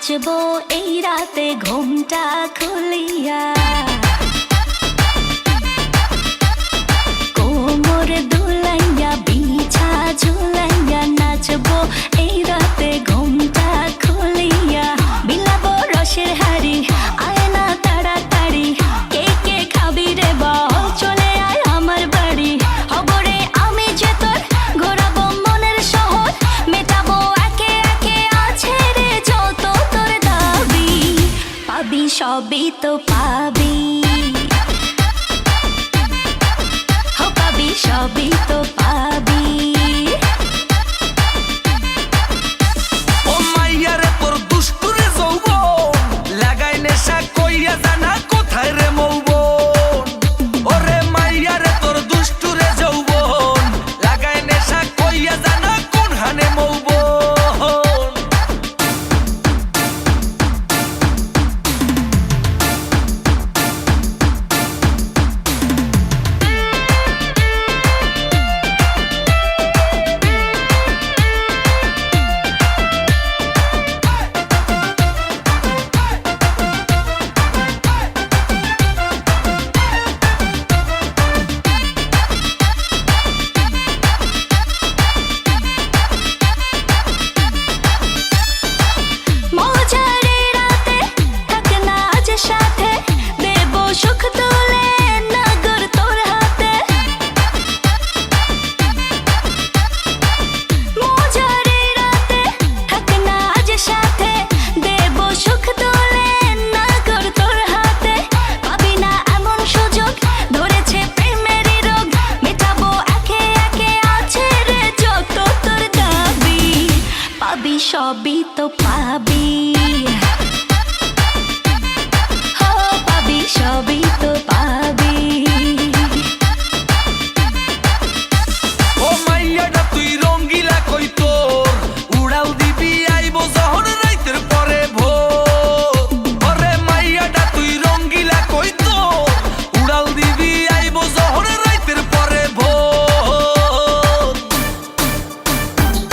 নাচবো এই রাতে ঘুমটা খুলিয়া, কোমর দুলাইয়া বিছা ঝুলাইয়া নাচবো এই রাতে ঘুমটা খুলিয়া। বিলাবো রসের হাড়ি আয় না তাড়াতাড়ি, কে কে খাবি রে বল চলে আয় আমার বাড়ি। হবরে আমি যে তোর ঘোরাবো মনের শহর, মেটাবো একে একে আছে রে যত তোর দাবি। পাবি সবই তো পাবি, পাবি সবই তো পাবি। ও মাইয়া রে তোর দুষ্টুরে যৌবন, লাগাই নেশা কইয়া জানা কোথায় রে মৌবন। ওরে মাইয়া রে তোর দুষ্টুরে যৌবন, লাগাই নেশা কইয়া জানা কোন হানে মৌবন। সবই তো পাবি, পাবি সবই তো পাবি।